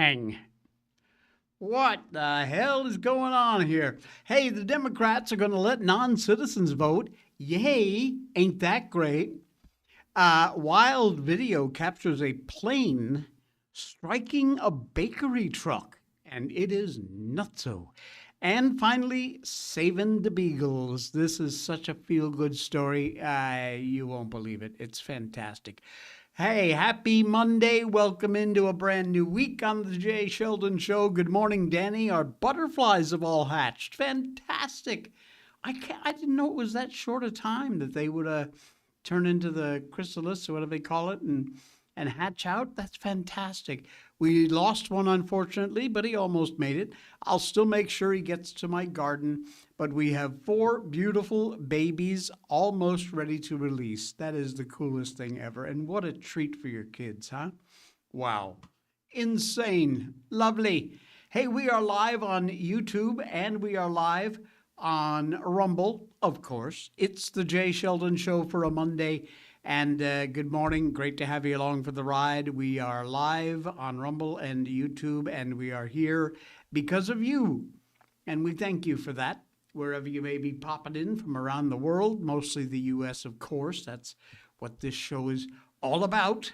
bang. What the hell is going on here? Hey, the Democrats are going to let non-citizens vote. Yay, ain't that great? Wild video captures a plane striking a bakery truck, and it is nutso. And finally, saving the beagles. This is such a feel-good story. You won't believe it. It's fantastic. Hey, happy Monday. Welcome into a brand new week on the Jay Sheldon Show. Good morning, Danny. Our butterflies have all hatched. Fantastic. I didn't know it was that short a time that they would turn into the chrysalis or whatever they call it and hatch out. That's fantastic. We lost one, unfortunately, but he almost made it. I'll still make sure he gets to my garden. But we have 4 beautiful babies almost ready to release. That is the coolest thing ever. And what a treat for your kids, huh? Wow. Insane. Lovely. Hey, we are live on YouTube and we are live on Rumble, of course. It's the Jay Sheldon Show for a Monday. And good morning. Great to have you along for the ride. We are live on Rumble and YouTube, and we are here because of you. And we thank you for that, wherever you may be popping in from around the world, mostly the U.S., of course. That's what this show is all about.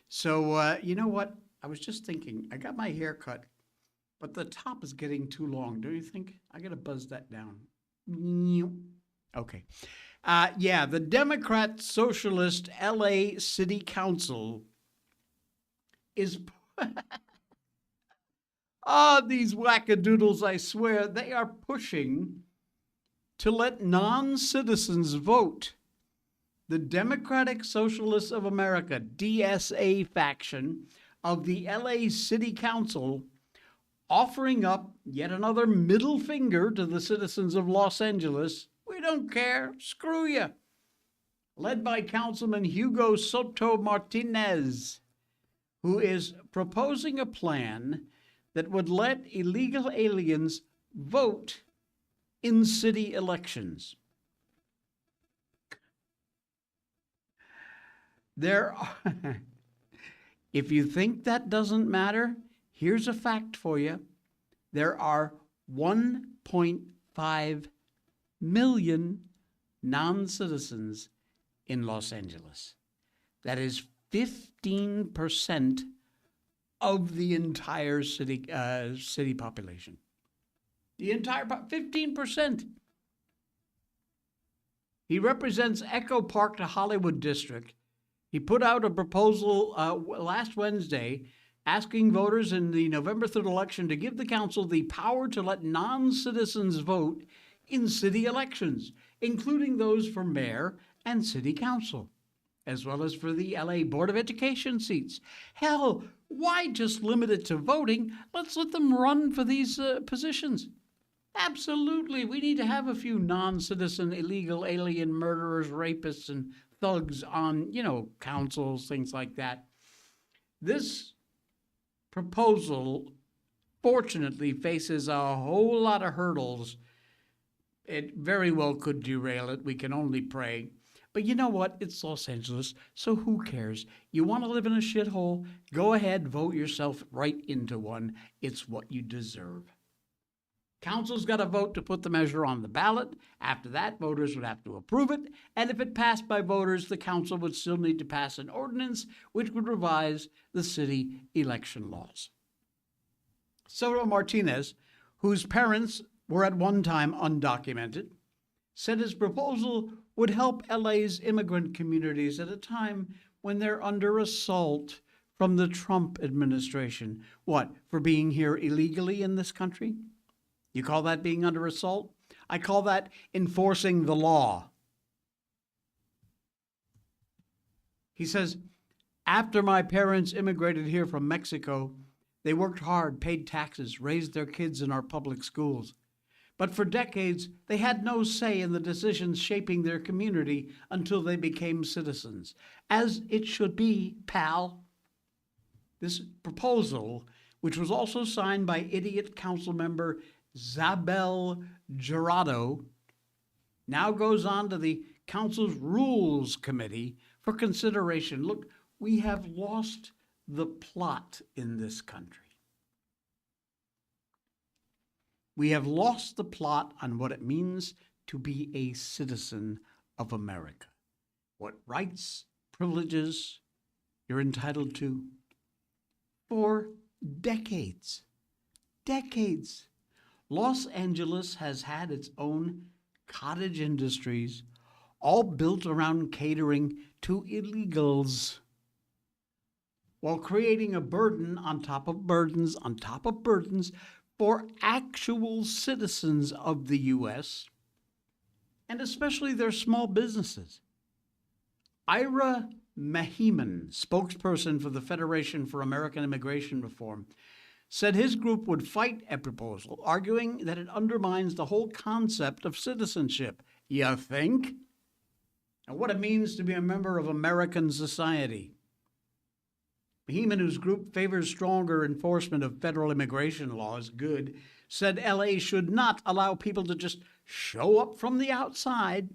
So, you know what? I was just thinking, I got my hair cut, but the top is getting too long, don't you think? I got to buzz that down. Okay. The Democrat Socialist LA City Council is... these wackadoodles, I swear, they are pushing to let non-citizens vote. The Democratic Socialists of America, DSA faction of the LA City Council, offering up yet another middle finger to the citizens of Los Angeles. We don't care. Screw you. Led by Councilman Hugo Soto Martinez, who is proposing a plan that would let illegal aliens vote in city elections. If you think that doesn't matter, here's a fact for you. There are 1.5 million non-citizens in Los Angeles. That is 15% of the entire city population. The entire 15%. He represents Echo Park to Hollywood District. He put out a proposal last Wednesday asking voters in the November 3rd election to give the council the power to let non-citizens vote in city elections, including those for mayor and city council, as well as for the LA Board of Education seats. Hell, why just limit it to voting? Let's let them run for these positions. Absolutely. We need to have a few non-citizen illegal alien murderers, rapists, and thugs on, councils, things like that. This proposal, fortunately, faces a whole lot of hurdles. It very well could derail it. We can only pray. But you know what? It's Los Angeles, so who cares? You want to live in a shithole? Go ahead, vote yourself right into one. It's what you deserve. Council's got to vote to put the measure on the ballot. After that, voters would have to approve it. And if it passed by voters, the council would still need to pass an ordinance which would revise the city election laws. Soto Martinez, whose parents were at one time undocumented, said his proposal would help LA's immigrant communities at a time when they're under assault from the Trump administration. What, for being here illegally in this country? You call that being under assault? I call that enforcing the law. He says, after my parents immigrated here from Mexico, they worked hard, paid taxes, raised their kids in our public schools. But for decades, they had no say in the decisions shaping their community until they became citizens. As it should be, pal. This proposal, which was also signed by idiot council member Zabel Jurado, now goes on to the council's Rules Committee for consideration. Look, we have lost the plot in this country. We have lost the plot on what it means to be a citizen of America, what rights, privileges you're entitled to. For decades, Los Angeles has had its own cottage industries, all built around catering to illegals, while creating a burden on top of burdens on top of burdens for actual citizens of the U.S., and especially their small businesses. Ira Mehiman, spokesperson for the Federation for American Immigration Reform, said his group would fight a proposal, arguing that it undermines the whole concept of citizenship. You think? And what it means to be a member of American society. Mehiman, whose group favors stronger enforcement of federal immigration laws, good, said LA should not allow people to just show up from the outside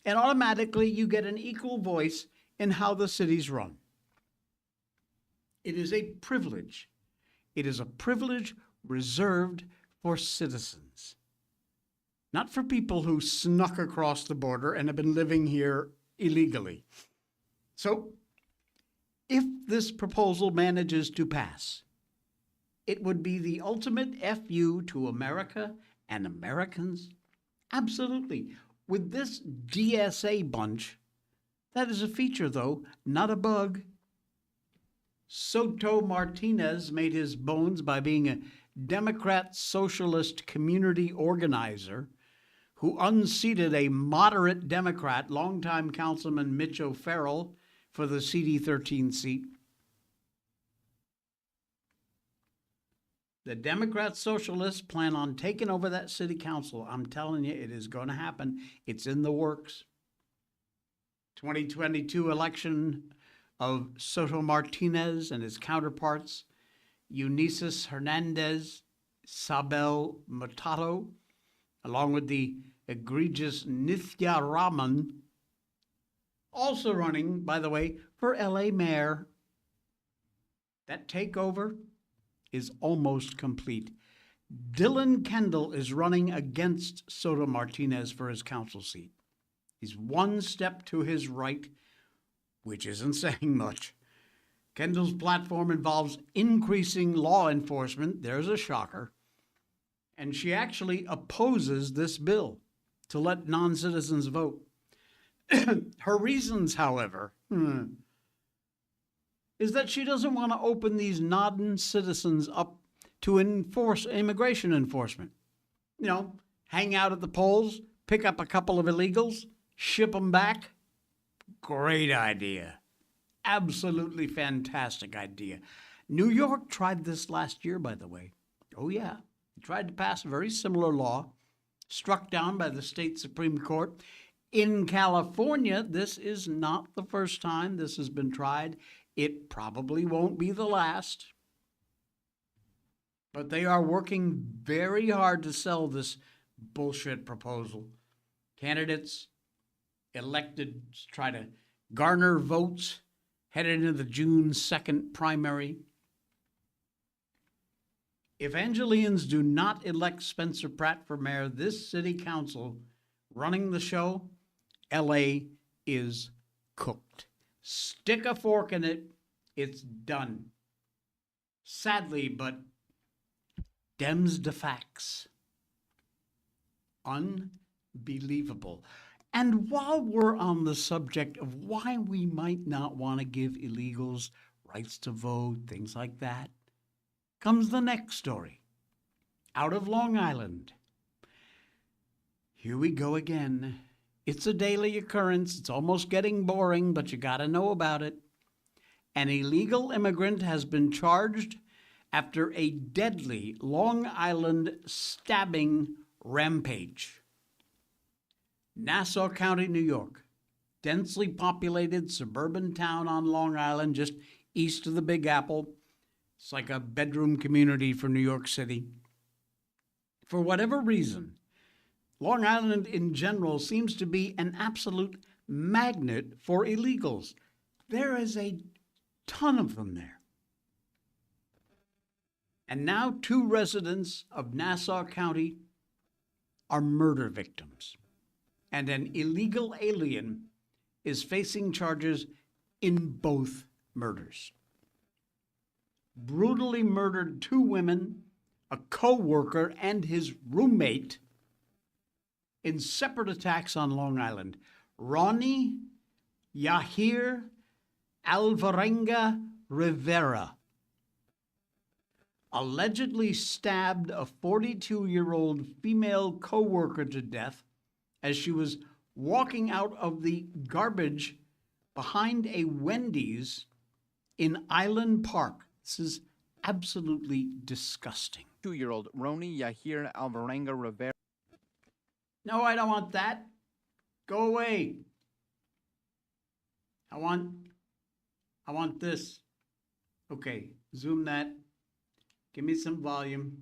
and automatically you get an equal voice in how the city's run. It is a privilege. It is a privilege reserved for citizens, not for people who snuck across the border and have been living here illegally. So, if this proposal manages to pass, it would be the ultimate FU to America and Americans. Absolutely. With this DSA bunch, that is a feature, though, not a bug. Soto Martinez made his bones by being a Democrat Socialist community organizer who unseated a moderate Democrat, longtime Councilman Mitch O'Farrell, for the CD13 seat. The Democrat Socialists plan on taking over that city council. I'm telling you, it is going to happen. It's in the works. 2022 election of Soto Martinez and his counterparts, Eunices Hernandez, Sabel Matato, along with the egregious Nithya Raman, also running, by the way, for LA mayor. That takeover is almost complete. Dylan Kendall is running against Soto Martinez for his council seat. He's one step to his right, which isn't saying much. Kendall's platform involves increasing law enforcement. There's a shocker. And she actually opposes this bill to let non-citizens vote. Her reasons, however, is that she doesn't want to open these non-citizens up to enforce immigration enforcement. You know, hang out at the polls, pick up a couple of illegals, ship them back. Great idea. Absolutely fantastic idea. New York tried this last year, by the way. Oh, yeah. They tried to pass a very similar law, struck down by the state Supreme Court. In California, this is not the first time this has been tried. It probably won't be the last. But they are working very hard to sell this bullshit proposal. Candidates elected to try to garner votes headed into the June 2nd primary. If Angelians do not elect Spencer Pratt for mayor, this city council running the show, LA is cooked. Stick a fork in it, it's done. Sadly, but Dems de facts. Unbelievable. And while we're on the subject of why we might not want to give illegals rights to vote, things like that, comes the next story. Out of Long Island. Here we go again. It's a daily occurrence. It's almost getting boring, but you got to know about it. An illegal immigrant has been charged after a deadly Long Island stabbing rampage. Nassau County, New York, densely populated suburban town on Long Island, just east of the Big Apple. It's like a bedroom community for New York City. For whatever reason, Long Island in general seems to be an absolute magnet for illegals. There is a ton of them there. And now 2 residents of Nassau County are murder victims. And an illegal alien is facing charges in both murders. Brutally murdered 2 women, a co-worker, and his roommate in separate attacks on Long Island. Ronnie Yahir Alvarenga Rivera allegedly stabbed a 42-year-old female co-worker to death as she was walking out of the garbage behind a Wendy's in Island Park. This is absolutely disgusting. 2-year-old Roni Yahir Alvarenga Rivera. No, I don't want that. Go away. I want this. Okay, zoom that. Give me some volume.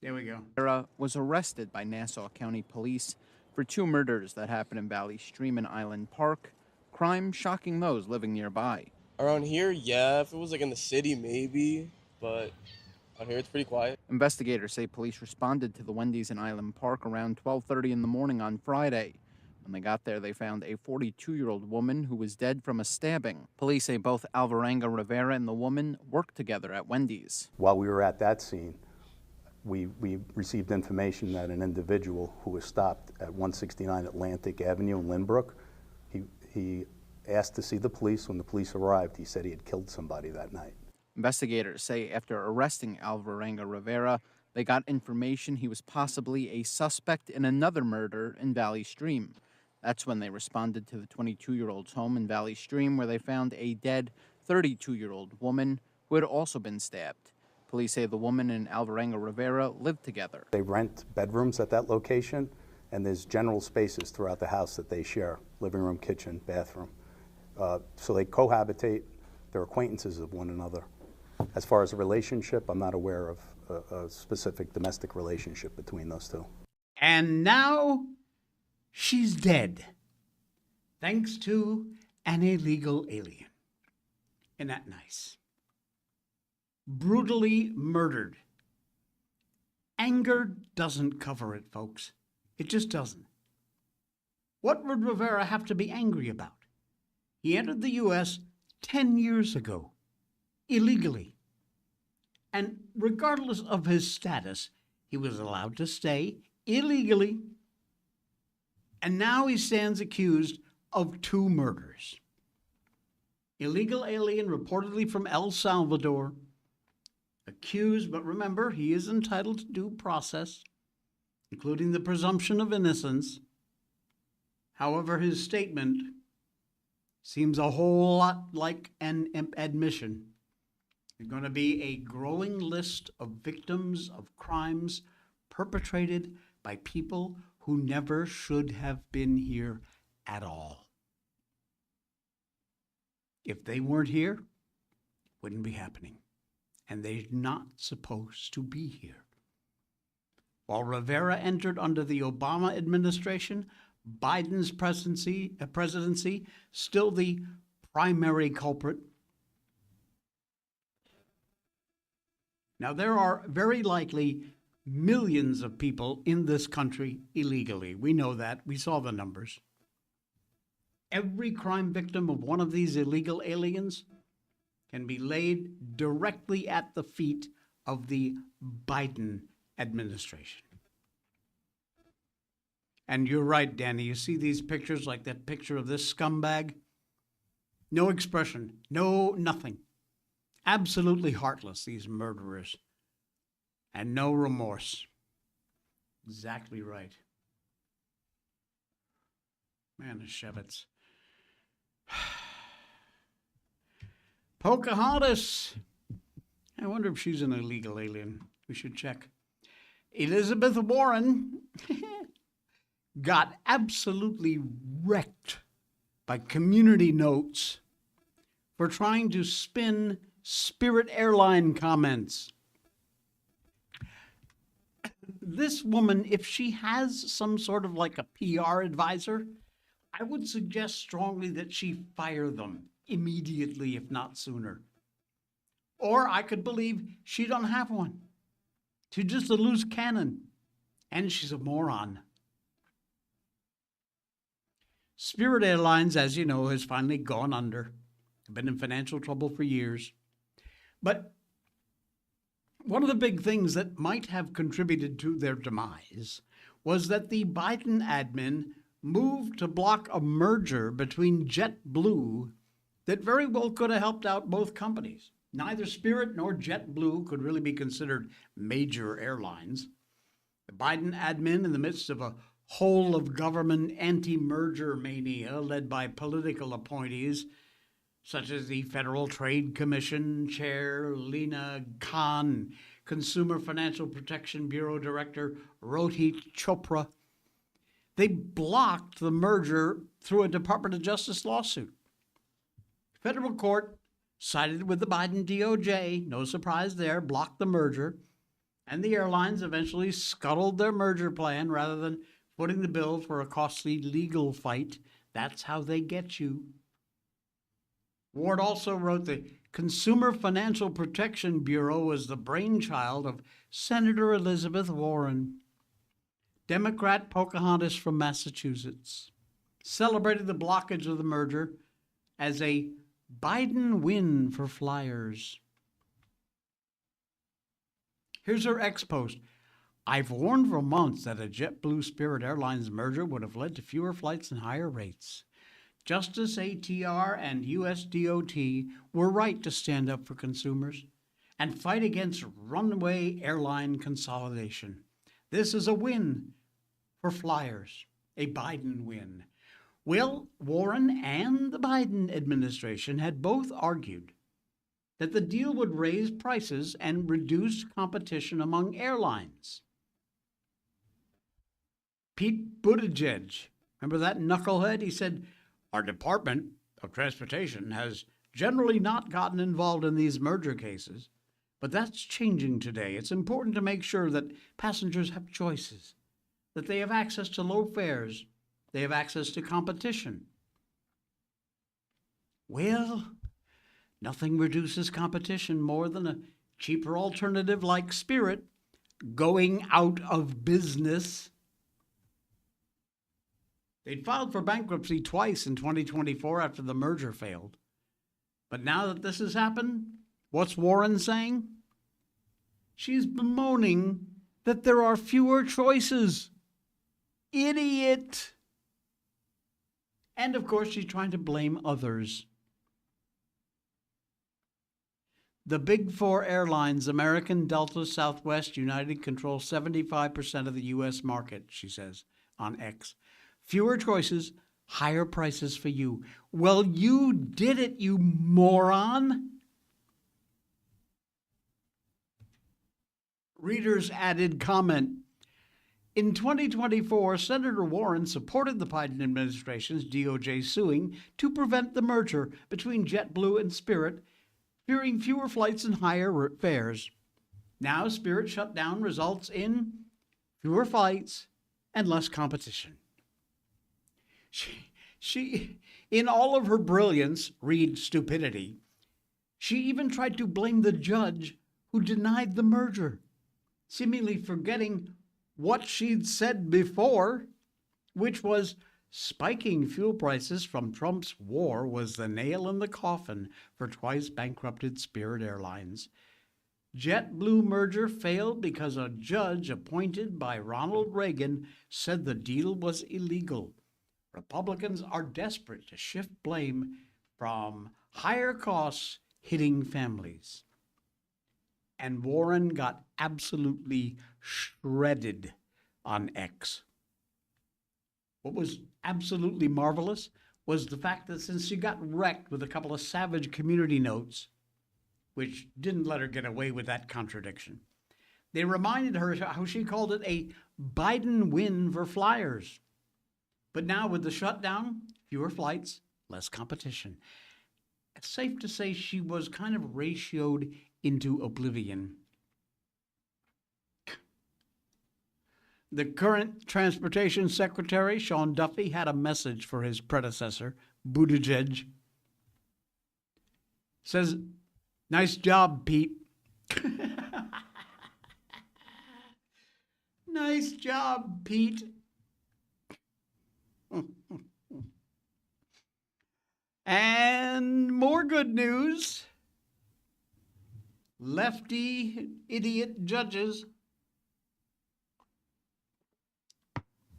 There we go. Rivera was arrested by Nassau County Police for 2 murders that happened in Valley Stream and Island Park. Crime shocking those living nearby. Around here, yeah. If it was like in the city, maybe. But out here, it's pretty quiet. Investigators say police responded to the Wendy's in Island Park around 12:30 in the morning on Friday. When they got there, they found a 42-year-old woman who was dead from a stabbing. Police say both Alvarenga Rivera and the woman worked together at Wendy's. While we were at that scene, we received information that an individual who was stopped at 169 Atlantic Avenue in Lynbrook, he asked to see the police. When the police arrived, he said he had killed somebody that night. Investigators say after arresting Alvarenga Rivera, they got information he was possibly a suspect in another murder in Valley Stream. That's when they responded to the 22-year-old's home in Valley Stream, where they found a dead 32-year-old woman who had also been stabbed. Police say the woman and Alvarenga Rivera lived together. They rent bedrooms at that location, and there's general spaces throughout the house that they share: living room, kitchen, bathroom. So they cohabitate. They're acquaintances of one another. As far as a relationship, I'm not aware of a specific domestic relationship between those 2. And now she's dead, thanks to an illegal alien. Isn't that nice? Brutally murdered. Anger doesn't cover it, folks. It just doesn't. What would Rivera have to be angry about? He entered the U.S. 10 years ago, illegally. And regardless of his status, he was allowed to stay illegally. And now he stands accused of 2 murders. Illegal alien reportedly from El Salvador, accused, but remember, he is entitled to due process, including the presumption of innocence. However, his statement seems a whole lot like an admission. There's going to be a growing list of victims of crimes perpetrated by people who never should have been here at all. If they weren't here, it wouldn't be happening. And they're not supposed to be here. While Rivera entered under the Obama administration, Biden's presidency, still the primary culprit. Now, there are very likely millions of people in this country illegally. We know that. We saw the numbers. Every crime victim of one of these illegal aliens can be laid directly at the feet of the Biden administration. And you're right, Danny. You see these pictures, like that picture of this scumbag? No expression, no nothing. Absolutely heartless, these murderers. And no remorse. Exactly right. Manischewitz. Pocahontas. I wonder if she's an illegal alien. We should check. Elizabeth Warren got absolutely wrecked by Community Notes for trying to spin Spirit Airline comments. This woman, if she has some sort of like a PR advisor, I would suggest strongly that she fire them immediately, if not sooner. Or I could believe she don't have one. She's just a loose cannon. And she's a moron. Spirit Airlines, as you know, has finally gone under. Been in financial trouble for years. But one of the big things that might have contributed to their demise was that the Biden admin moved to block a merger between JetBlue that very well could have helped out both companies. Neither Spirit nor JetBlue could really be considered major airlines. The Biden admin, in the midst of a whole-of-government anti-merger mania led by political appointees, such as the Federal Trade Commission Chair Lena Khan, Consumer Financial Protection Bureau Director Rohit Chopra, they blocked the merger through a Department of Justice lawsuit. Federal court sided with the Biden DOJ, no surprise there, blocked the merger, and the airlines eventually scuttled their merger plan rather than footing the bill for a costly legal fight. That's how they get you. Ward also wrote the Consumer Financial Protection Bureau was the brainchild of Senator Elizabeth Warren. Democrat Pocahontas from Massachusetts celebrated the blockage of the merger as a Biden win for flyers. Here's her ex-post. I've warned for months that a JetBlue Spirit Airlines merger would have led to fewer flights and higher rates. Justice ATR and USDOT were right to stand up for consumers and fight against runaway airline consolidation. This is a win for flyers, a Biden win. Well, Warren and the Biden administration had both argued that the deal would raise prices and reduce competition among airlines. Pete Buttigieg, remember that knucklehead? He said, our Department of Transportation has generally not gotten involved in these merger cases, but that's changing today. It's important to make sure that passengers have choices, that they have access to low fares, they have access to competition. Well, nothing reduces competition more than a cheaper alternative like Spirit going out of business. They'd filed for bankruptcy twice in 2024 after the merger failed. But now that this has happened, what's Warren saying? She's bemoaning that there are fewer choices. Idiot! And of course, she's trying to blame others. The big four airlines, American, Delta, Southwest, United, control 75% of the U.S. market, she says on X. Fewer choices, higher prices for you. Well, you did it, you moron. Readers added comment. In 2024, Senator Warren supported the Biden administration's DOJ suing to prevent the merger between JetBlue and Spirit, fearing fewer flights and higher fares. Now, Spirit shutdown results in fewer flights and less competition. She, in all of her brilliance, read stupidity, she even tried to blame the judge who denied the merger, seemingly forgetting what she'd said before, which was spiking fuel prices from Trump's war was the nail in the coffin for twice bankrupted Spirit Airlines. JetBlue merger failed because a judge appointed by Ronald Reagan said the deal was illegal. Republicans are desperate to shift blame from higher costs hitting families. And Warren got absolutely shredded on X. What was absolutely marvelous was the fact that since she got wrecked with a couple of savage community notes, which didn't let her get away with that contradiction, they reminded her how she called it a Biden win for flyers. But now with the shutdown, fewer flights, less competition. It's safe to say she was kind of ratioed into oblivion. The current Transportation Secretary, Sean Duffy, had a message for his predecessor, Buttigieg. Says, Nice job, Pete. Nice job, Pete. And more good news. Lefty idiot judges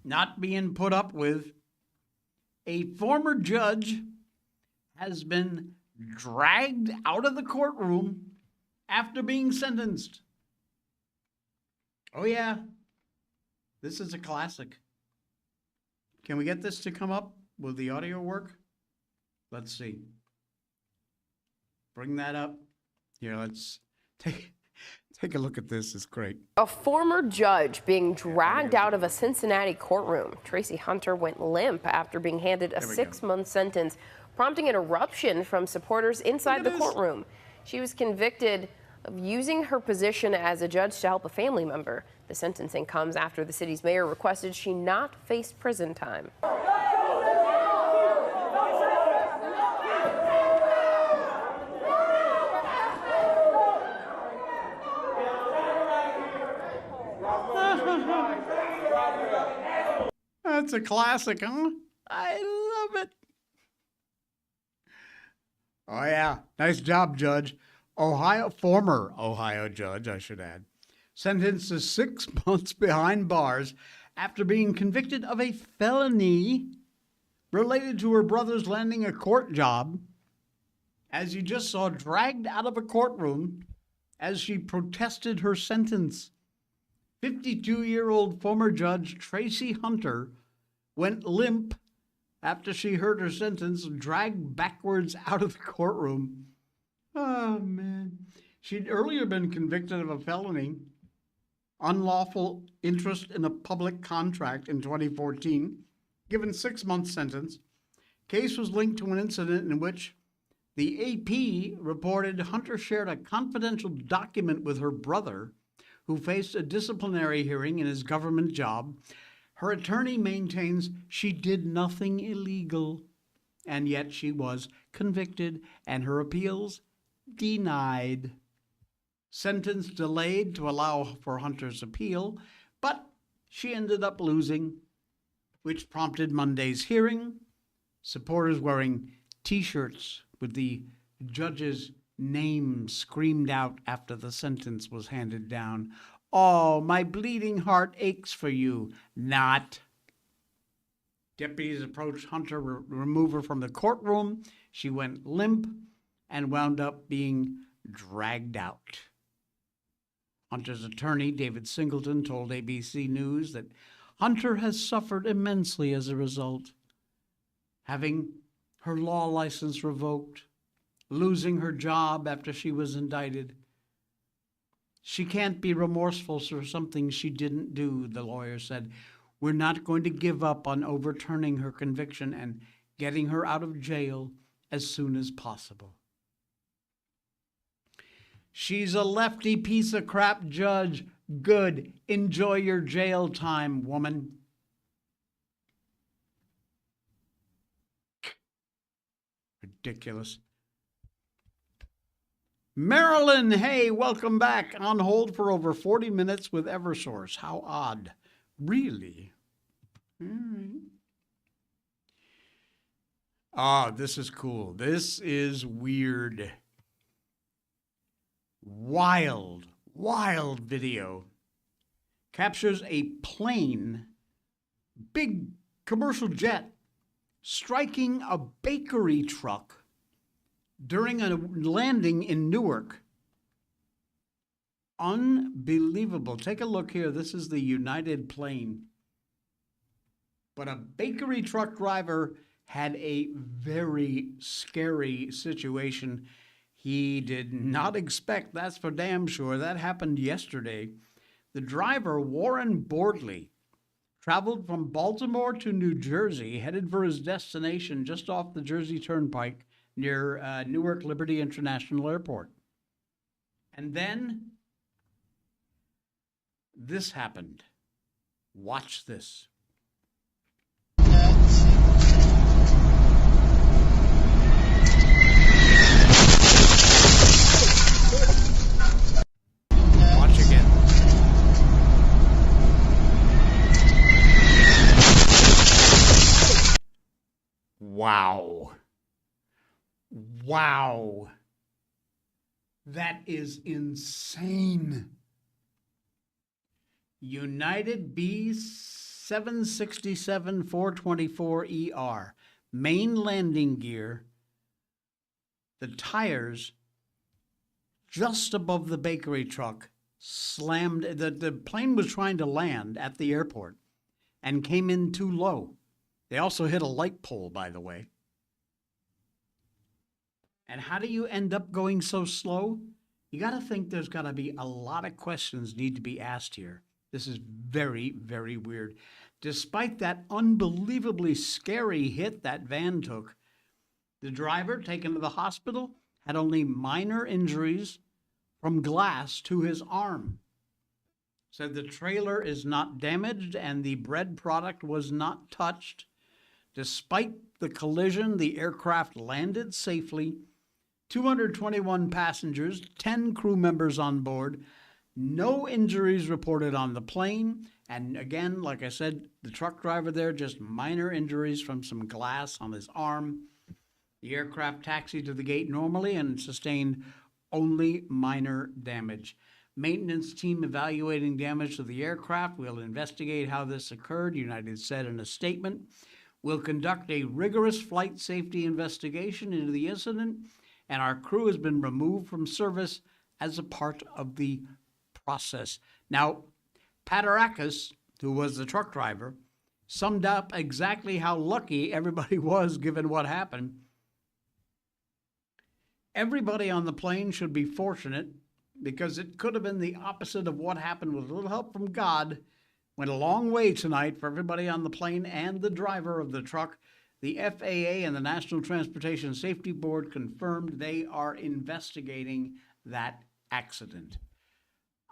not being put up with. A former judge has been dragged out of the courtroom after being sentenced. Oh, yeah. This is a classic. Can we get this to come up? Will the audio work? Let's see. Bring that up. Here, let's take a look at this. It's great. A former judge being dragged out of a Cincinnati courtroom. Tracy Hunter went limp after being handed a 6-month sentence, prompting an eruption from supporters inside the courtroom. She was convicted of using her position as a judge to help a family member. The sentencing comes after the city's mayor requested she not face prison time. That's a classic, huh? I love it. Oh, yeah. Nice job, Judge. Former Ohio judge, I should add, sentenced to 6 months behind bars after being convicted of a felony related to her brother's landing a court job, as you just saw, dragged out of a courtroom as she protested her sentence. 52-year-old former judge Tracy Hunter went limp after she heard her sentence, dragged backwards out of the courtroom. Oh, man. She'd earlier been convicted of a felony, unlawful interest in a public contract in 2014, given 6-month sentence. Case was linked to an incident in which the AP reported Hunter shared a confidential document with her brother, who faced a disciplinary hearing in his government job. Her attorney maintains she did nothing illegal, and yet she was convicted and her appeals denied. Sentence delayed to allow for Hunter's appeal, but she ended up losing, which prompted Monday's hearing. Supporters wearing T-shirts with the judge's name screamed out after the sentence was handed down. Oh, my bleeding heart aches for you. Not. Deputies approached Hunter, remove her from the courtroom. She went limp and wound up being dragged out. Hunter's attorney, David Singleton, told ABC News that Hunter has suffered immensely as a result, having her law license revoked, losing her job after she was indicted. She can't be remorseful for something she didn't do, the lawyer said. We're not going to give up on overturning her conviction and getting her out of jail as soon as possible. She's a lefty piece of crap judge. Good. Enjoy your jail time, woman. Ridiculous. Marilyn, hey, welcome back. On hold for over 40 minutes with Eversource. How odd. Really? All right. Ah, this is cool. This is weird. Wild video. Captures a plane, big commercial jet, striking a bakery truck during a landing in Newark. Unbelievable. Take a look here. This is the United plane. But a bakery truck driver had a very scary situation. He did not expect, that's for damn sure. That happened yesterday. The driver, Warren Bordley, traveled from Baltimore to New Jersey, headed for his destination just off the Jersey Turnpike near Newark Liberty International Airport. And then this happened. Watch this. Wow. That is insane. United B 767 424 ER, main landing gear, the tires just above the bakery truck slammed. The plane was trying to land at the airport and came in too low. They also hit a light pole, by the way. And how do you end up going so slow? You got to think there's got to be a lot of questions need to be asked here. This is very, very weird. Despite that unbelievably scary hit that van took, the driver taken to the hospital had only minor injuries from glass to his arm. Said the trailer is not damaged and the bread product was not touched. Despite the collision, the aircraft landed safely. 221 passengers, 10 crew members on board. No injuries reported on the plane. And again, like I said, the truck driver there, just minor injuries from some glass on his arm. The aircraft taxied to the gate normally and sustained only minor damage. Maintenance team evaluating damage to the aircraft. We'll investigate how this occurred, United said in a statement. We'll conduct a rigorous flight safety investigation into the incident, and our crew has been removed from service as a part of the process. Now, Paterakis, who was the truck driver, summed up exactly how lucky everybody was given what happened. Everybody on the plane should be fortunate because it could have been the opposite of what happened. With a little help from God, went a long way tonight for everybody on the plane and the driver of the truck. The FAA and the National Transportation Safety Board confirmed they are investigating that accident.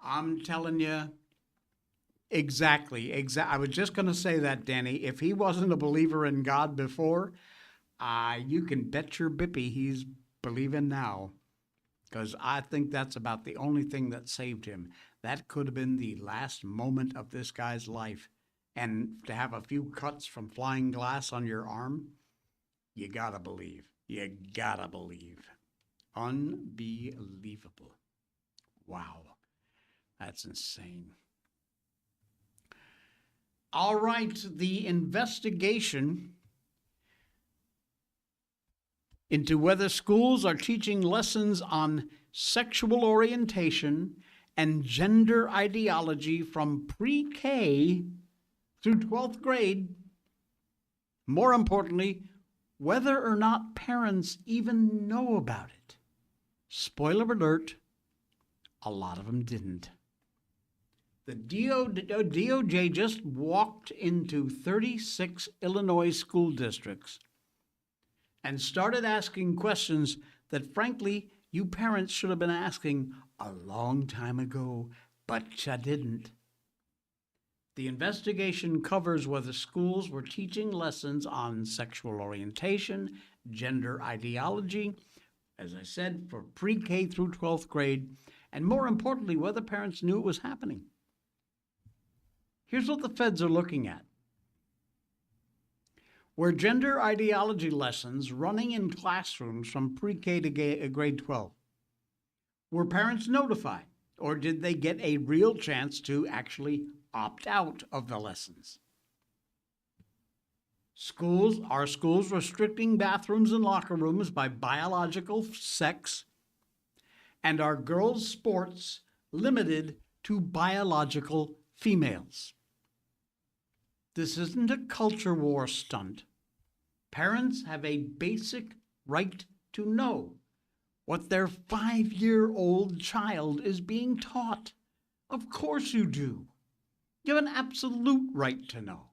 I'm telling you, exactly. I was just going to say that, Danny. If he wasn't a believer in God before, you can bet your bippy he's believing now, because I think that's about the only thing that saved him. That could have been the last moment of this guy's life. And to have a few cuts from flying glass on your arm, you gotta believe. You gotta believe. Unbelievable. Wow. That's insane. All right, the investigation into whether schools are teaching lessons on sexual orientation and gender ideology from pre-K through 12th grade. More importantly, whether or not parents even know about it. Spoiler alert, a lot of them didn't. The DOJ just walked into 36 Illinois school districts and started asking questions that, frankly, you parents should have been asking a long time ago, but you didn't. The investigation covers whether schools were teaching lessons on sexual orientation, gender ideology, as I said, for pre-K through 12th grade, and more importantly, whether parents knew it was happening. Here's what the feds are looking at. Were gender ideology lessons running in classrooms from pre-K to grade 12? Were parents notified, or did they get a real chance to actually opt out of the lessons? Are schools restricting bathrooms and locker rooms by biological sex? And are girls' sports limited to biological females? This isn't a culture war stunt. Parents have a basic right to know what their 5-year-old child is being taught. Of course you do. You have an absolute right to know.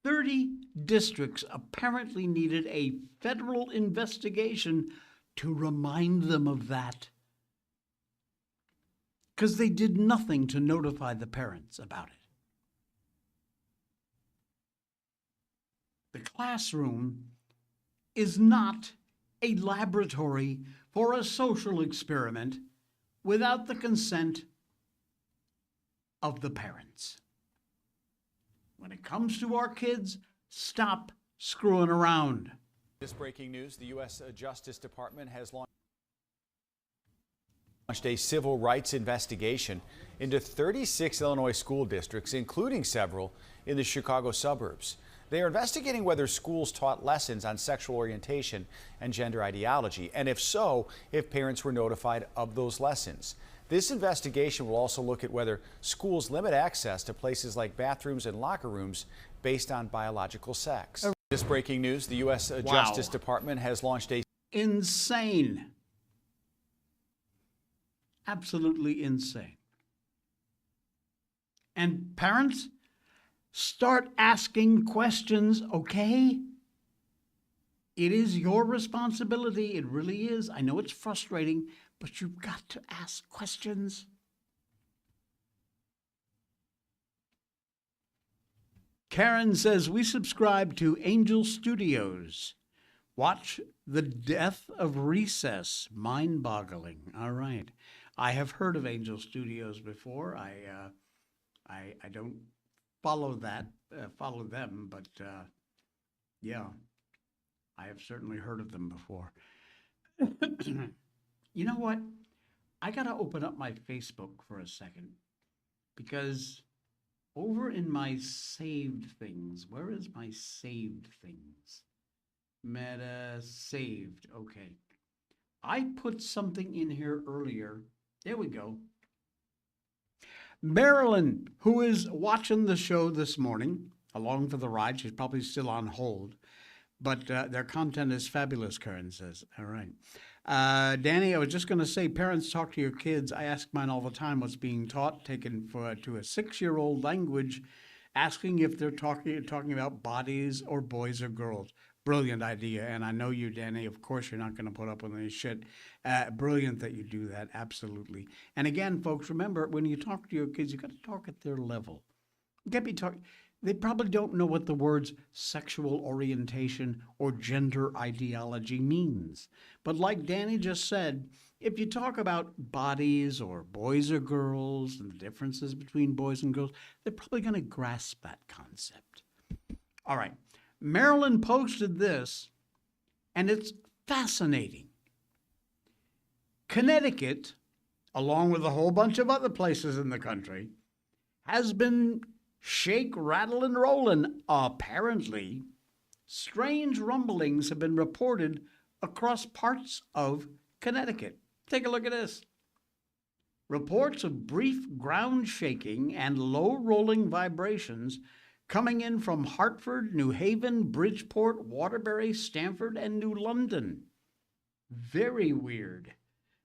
30 districts apparently needed a federal investigation to remind them of that, because they did nothing to notify the parents about it. The classroom is not a laboratory for a social experiment without the consent of the parents. When it comes to our kids, stop screwing around. This breaking news, the U.S. Justice Department has launched a civil rights investigation into 36 Illinois school districts, including several in the Chicago suburbs. They are investigating whether schools taught lessons on sexual orientation and gender ideology, and if so, if parents were notified of those lessons. This investigation will also look at whether schools limit access to places like bathrooms and locker rooms based on biological sex. This breaking news, the U.S. Justice Department has launched a Insane. Absolutely insane. And parents, start asking questions, okay? It is your responsibility. It really is. I know it's frustrating, but you've got to ask questions. Karen says, we subscribe to Angel Studios. Watch The Death of Recess. Mind-boggling. All right. I have heard of Angel Studios before. I don't follow them, but yeah, I have certainly heard of them before. You know what? I got to open up my Facebook for a second, because over in my saved things, where is my saved things? Meta saved. Okay. I put something in here earlier. There we go. Marilyn, who is watching the show this morning, along for the ride, she's probably still on hold, but their content is fabulous, Karen says. All right. Danny, I was just going to say, parents, talk to your kids. I ask mine all the time what's being taught, taken to a 6-year-old language, asking if they're talking about bodies or boys or girls. Brilliant idea. And I know you, Danny, of course you're not going to put up with any shit. Brilliant that you do that. Absolutely. And again, folks, remember, when you talk to your kids, you got to talk at their level. You can't be talking. They probably don't know what the words sexual orientation or gender ideology means. But like Danny just said, if you talk about bodies or boys or girls and the differences between boys and girls, they're probably going to grasp that concept. All right. Marilyn posted this, and it's fascinating. Connecticut, along with a whole bunch of other places in the country, has been shake, rattle, and rolling. Apparently, strange rumblings have been reported across parts of Connecticut. Take a look at this. Reports of brief ground shaking and low rolling vibrations coming in from Hartford, New Haven, Bridgeport, Waterbury, Stamford, and New London. Very weird.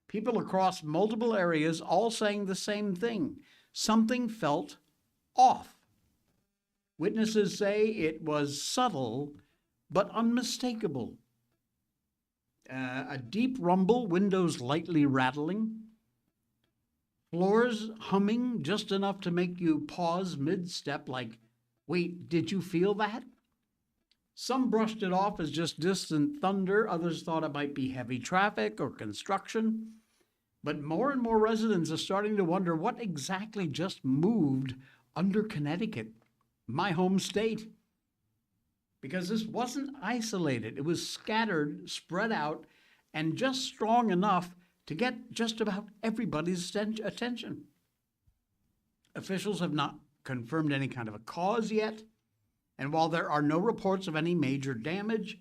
People across multiple areas all saying the same thing. Something felt off. Witnesses say it was subtle but unmistakable. A deep rumble, windows lightly rattling, floors humming just enough to make you pause mid-step like, wait, did you feel that? Some brushed it off as just distant thunder. Others thought it might be heavy traffic or construction. But more and more residents are starting to wonder what exactly just moved under Connecticut, my home state. Because this wasn't isolated. It was scattered, spread out, and just strong enough to get just about everybody's attention. Officials have not confirmed any kind of a cause yet, and while there are no reports of any major damage,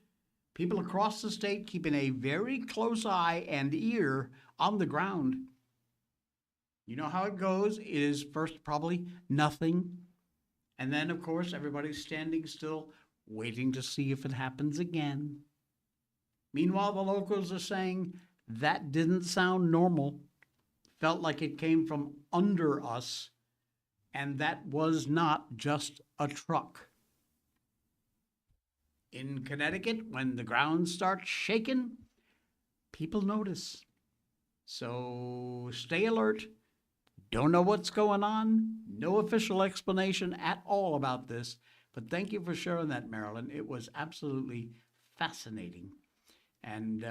people across the state keeping a very close eye and ear on the ground. You know how it goes. It is first probably nothing, and then, of course, everybody's standing still, waiting to see if it happens again. Meanwhile, the locals are saying that didn't sound normal. Felt like it came from under us. And that was not just a truck. In Connecticut, when the ground starts shaking, people notice. So stay alert. Don't know what's going on. No official explanation at all about this. But thank you for sharing that, Marilyn. It was absolutely fascinating and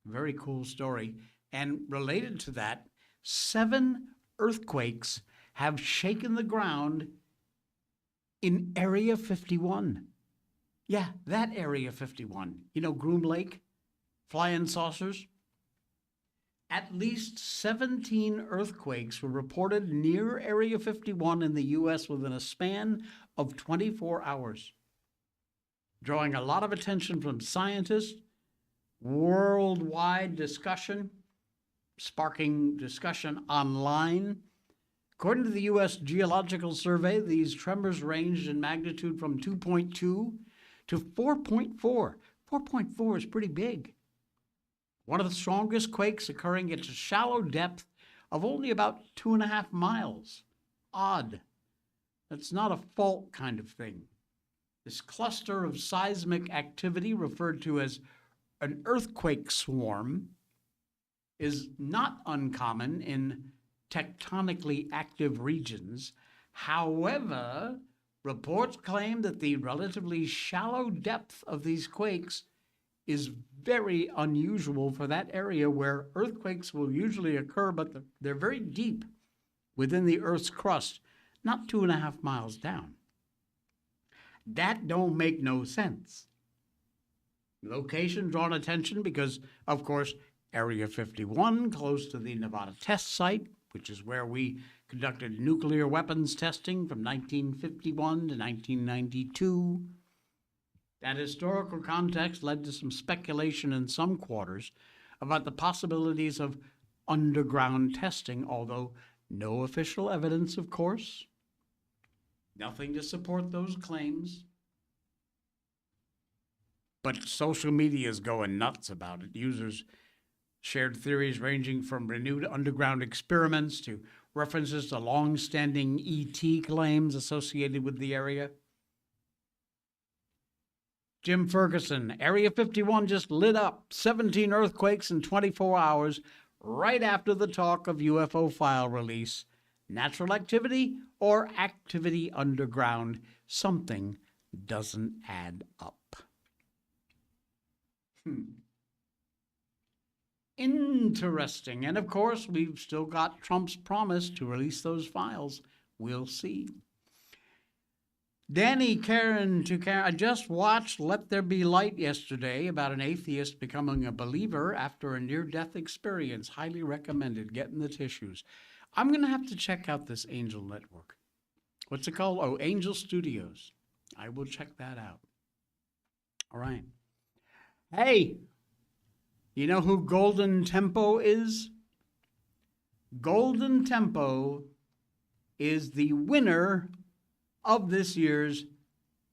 very cool story. And related to that, 7 earthquakes have shaken the ground in Area 51. Yeah, that Area 51. You know, Groom Lake, flying saucers. At least 17 earthquakes were reported near Area 51 in the U.S. within a span of 24 hours, drawing a lot of attention from scientists, worldwide discussion, sparking discussion online. According to the U.S. Geological Survey, these tremors ranged in magnitude from 2.2 to 4.4. 4.4 is pretty big. One of the strongest quakes occurring at a shallow depth of only about 2.5 miles. Odd. That's not a fault kind of thing. This cluster of seismic activity, referred to as an earthquake swarm, is not uncommon in tectonically active regions. However, reports claim that the relatively shallow depth of these quakes is very unusual for that area where earthquakes will usually occur, but they're very deep within the Earth's crust, not 2.5 miles down. That don't make no sense. Location drawn attention because, of course, Area 51, close to the Nevada test site, which is where we conducted nuclear weapons testing from 1951 to 1992. That historical context led to some speculation in some quarters about the possibilities of underground testing, although no official evidence, of course. Nothing to support those claims. But social media is going nuts about it. Users shared theories ranging from renewed underground experiments to references to long-standing ET claims associated with the area. Jim Ferguson, Area 51 just lit up. 17 earthquakes in 24 hours, right after the talk of UFO file release. Natural activity or activity underground? Something doesn't add up. Interesting. And of course, we've still got Trump's promise to release those files. We'll see. Danny, Karen, I just watched Let There Be Light yesterday about an atheist becoming a believer after a near-death experience. Highly recommended. Getting the tissues. I'm going to have to check out this Angel Network. What's it called? Oh, Angel Studios. I will check that out. All right. Hey, you know who Golden Tempo is? Golden Tempo is the winner of this year's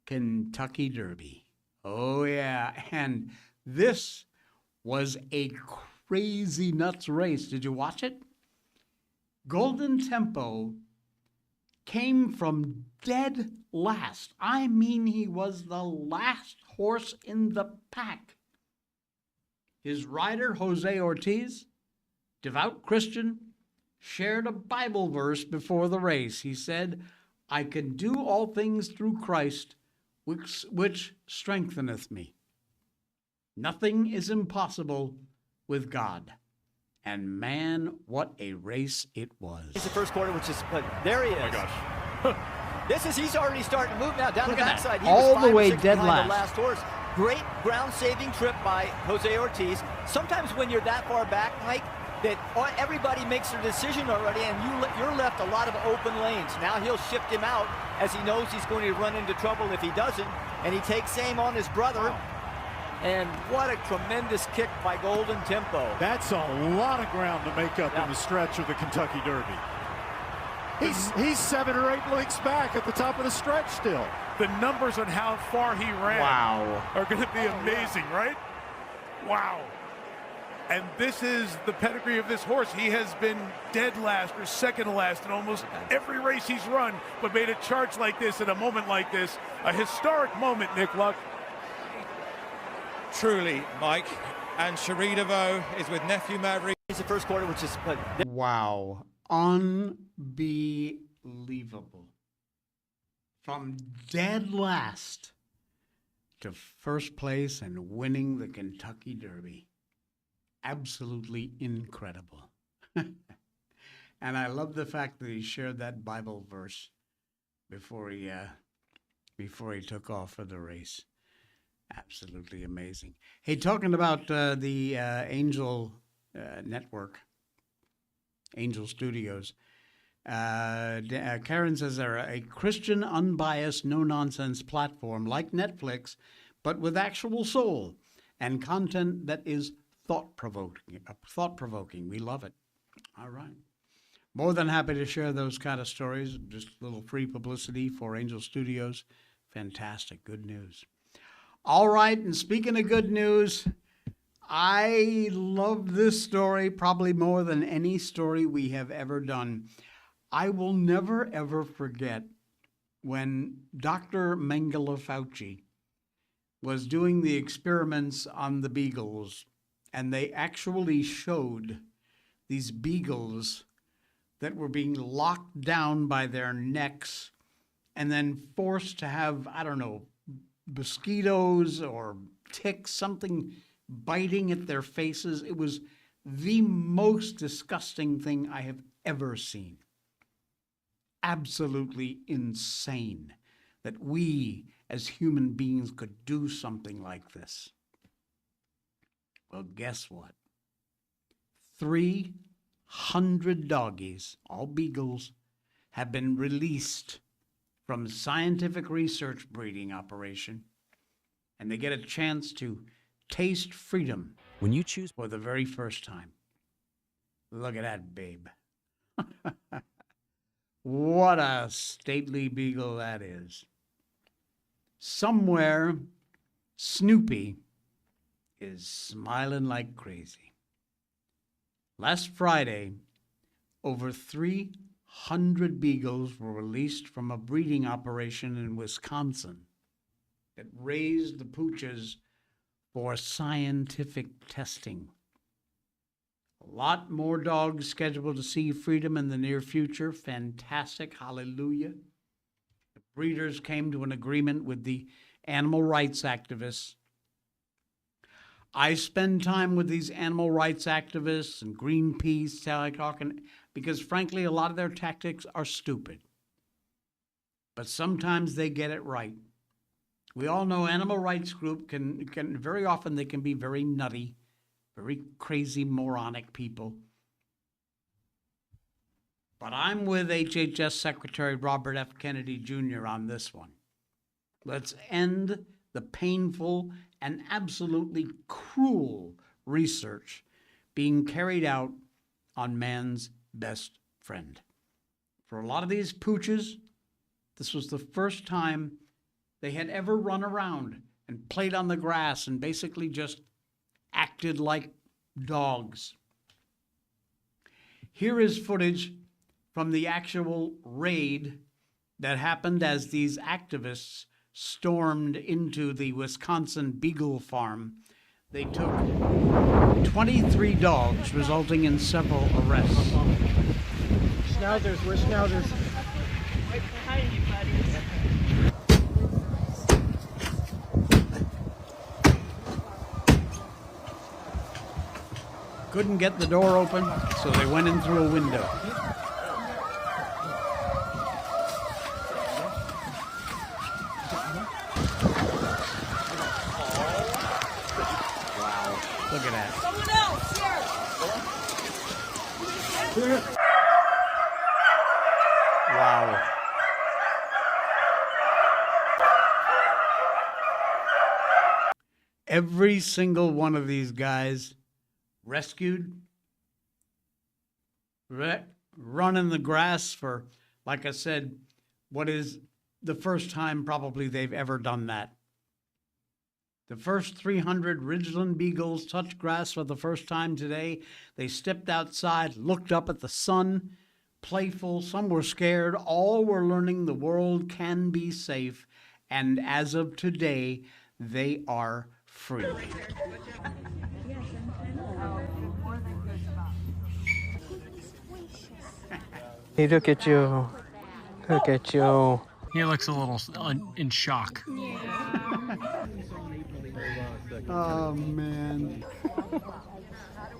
Kentucky Derby. Oh, yeah. And this was a crazy nuts race. Did you watch it? Golden Tempo came from dead last. I mean, he was the last horse in the pack. His rider, Jose Ortiz, devout Christian, shared a Bible verse before the race. He said, "I can do all things through Christ, which strengtheneth me." Nothing is impossible with God. And man, what a race it was. It's the first quarter, which is, but there he is. Oh my gosh. He's already starting to move now down Look the at that. backside. He All was the 5 or way 6 dead behind last. the last horse. Great ground-saving trip by Jose Ortiz. Sometimes when you're that far back, Mike, that everybody makes their decision already, and you're left a lot of open lanes. Now he'll shift him out as he knows he's going to run into trouble if he doesn't, and he takes aim on his brother. Wow. And what a tremendous kick by Golden Tempo. That's a lot of ground to make up in the stretch of the Kentucky Derby. He's 7 or 8 lengths back at the top of the stretch still. The numbers on how far he ran are going to be amazing, right? Wow. And this is the pedigree of this horse. He has been dead last or second to last in almost every race he's run, but made a charge like this at a moment like this. A historic moment, Nick Luck. Truly, Mike. And Cherie DeVoe is with nephew Maverick. It's the first quarter, which is... Wow. Unbelievable. From dead last to first place and winning the Kentucky Derby. Absolutely incredible. And I love the fact that he shared that Bible verse before he took off for the race. Absolutely amazing. Hey, talking about the Angel Network, Angel Studios, Karen says they're a Christian, unbiased, no-nonsense platform like Netflix, but with actual soul and content that is thought-provoking. We love it. All right. More than happy to share those kind of stories. Just a little free publicity for Angel Studios. Fantastic. Good news. All right, and speaking of good news, I love this story probably more than any story we have ever done. I will never, ever forget when Dr. Mengele Fauci was doing the experiments on the beagles, and they actually showed these beagles that were being locked down by their necks and then forced to have, I don't know, mosquitoes or ticks, something biting at their faces. It was the most disgusting thing I have ever seen. Absolutely insane that we as human beings could do something like this. Well, guess what? 300 doggies, all beagles, have been released from scientific research breeding operation, and they get a chance to taste freedom when you choose for the very first time. Look at that babe. What a stately beagle that is. Somewhere, Snoopy is smiling like crazy. Last Friday, over 300 beagles were released from a breeding operation in Wisconsin that raised the pooches for scientific testing. A lot more dogs scheduled to see freedom in the near future. Fantastic. Hallelujah. The breeders came to an agreement with the animal rights activists. I spend time with these animal rights activists and Greenpeace talking because, frankly, a lot of their tactics are stupid. But sometimes they get it right. We all know animal rights group can very often they can be very nutty, very crazy, moronic people. But I'm with HHS Secretary Robert F. Kennedy Jr. on this one. Let's end the painful and absolutely cruel research being carried out on man's best friend. For a lot of these pooches, this was the first time they had ever run around and played on the grass and basically just acted like dogs. Here is footage from the actual raid that happened as these activists stormed into the Wisconsin Beagle Farm. They took 23 dogs, resulting in several arrests. Schnauzers, where's Schnauzers? Right behind you, buddies. Couldn't get the door open, so they went in through a window. Wow, look at that. Someone else, here. Wow. Every single one of these guys rescued, run in the grass for, like I said, what is the first time probably they've ever done that. The first 300 Ridgeland Beagles touched grass for the first time today. They stepped outside, looked up at the sun, playful. Some were scared. All were learning the world can be safe. And as of today, they are free. Hey, look at you. Look at you. He looks a little in shock. Oh, man.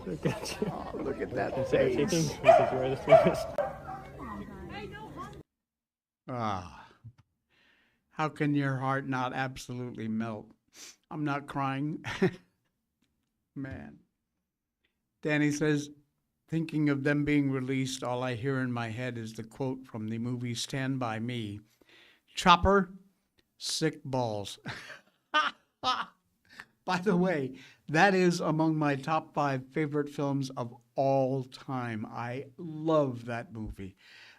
Look at you. Oh, look at that Consider face. taking because you are the sweetest. Ah, how can your heart not absolutely melt? I'm not crying. Man. Danny says, thinking of them being released, all I hear in my head is the quote from the movie Stand By Me. Chopper, sick balls. By the way, that is among my top 5 favorite films of all time. I love that movie.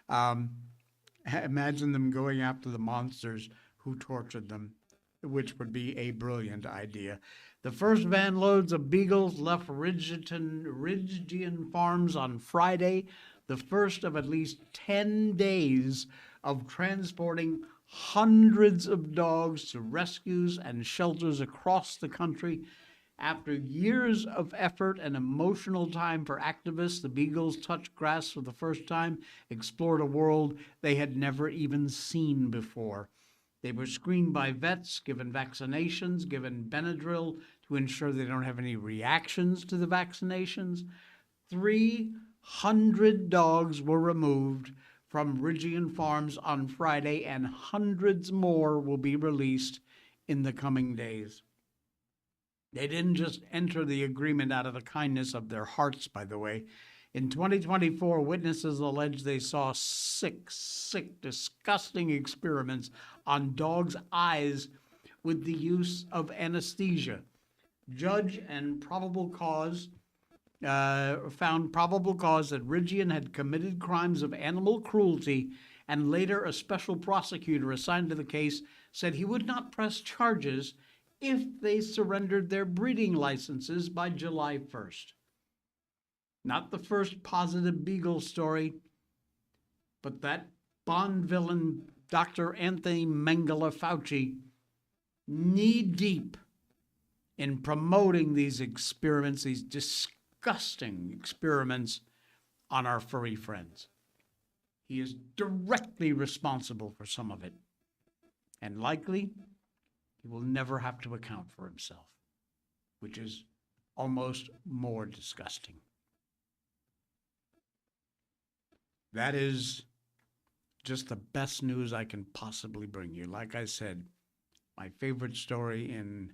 Imagine them going after the monsters who tortured them, which would be a brilliant idea. The first van loads of beagles left Ridgian Farms on Friday, the first of at least 10 days of transporting hundreds of dogs to rescues and shelters across the country. After years of effort and emotional time for activists, the beagles touched grass for the first time, explored a world they had never even seen before. They were screened by vets, given vaccinations, given Benadryl to ensure they don't have any reactions to the vaccinations. 300 dogs were removed from Ridgian Farms on Friday, and hundreds more will be released in the coming days. They didn't just enter the agreement out of the kindness of their hearts, by the way. In 2024, witnesses allege they saw sick, disgusting experiments on dogs' eyes with the use of anesthesia. Judge and probable cause found probable cause that Ridgian had committed crimes of animal cruelty, and later a special prosecutor assigned to the case said he would not press charges if they surrendered their breeding licenses by July 1st. Not the first positive beagle story, but that Bond villain, Dr. Anthony Mengele Fauci, knee-deep in promoting these experiments, these disgusting experiments on our furry friends. He is directly responsible for some of it, and likely he will never have to account for himself, which is almost more disgusting. That is just the best news I can possibly bring you. Like I said, my favorite story in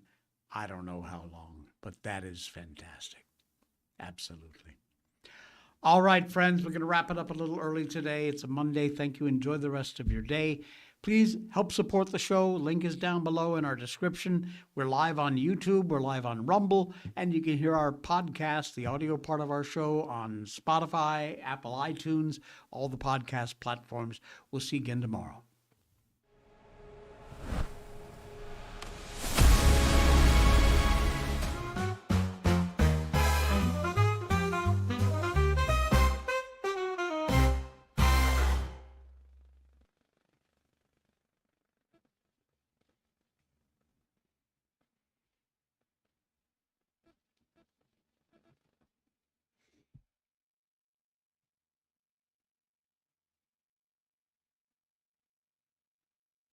I don't know how long, but that is fantastic. Absolutely. All right, friends, we're going to wrap it up a little early today. It's a Monday. Thank you. Enjoy the rest of your day. Please help support the show. Link is down below in our description. We're live on YouTube. We're live on Rumble. And you can hear our podcast, the audio part of our show, on Spotify, Apple iTunes, all the podcast platforms. We'll see you again tomorrow.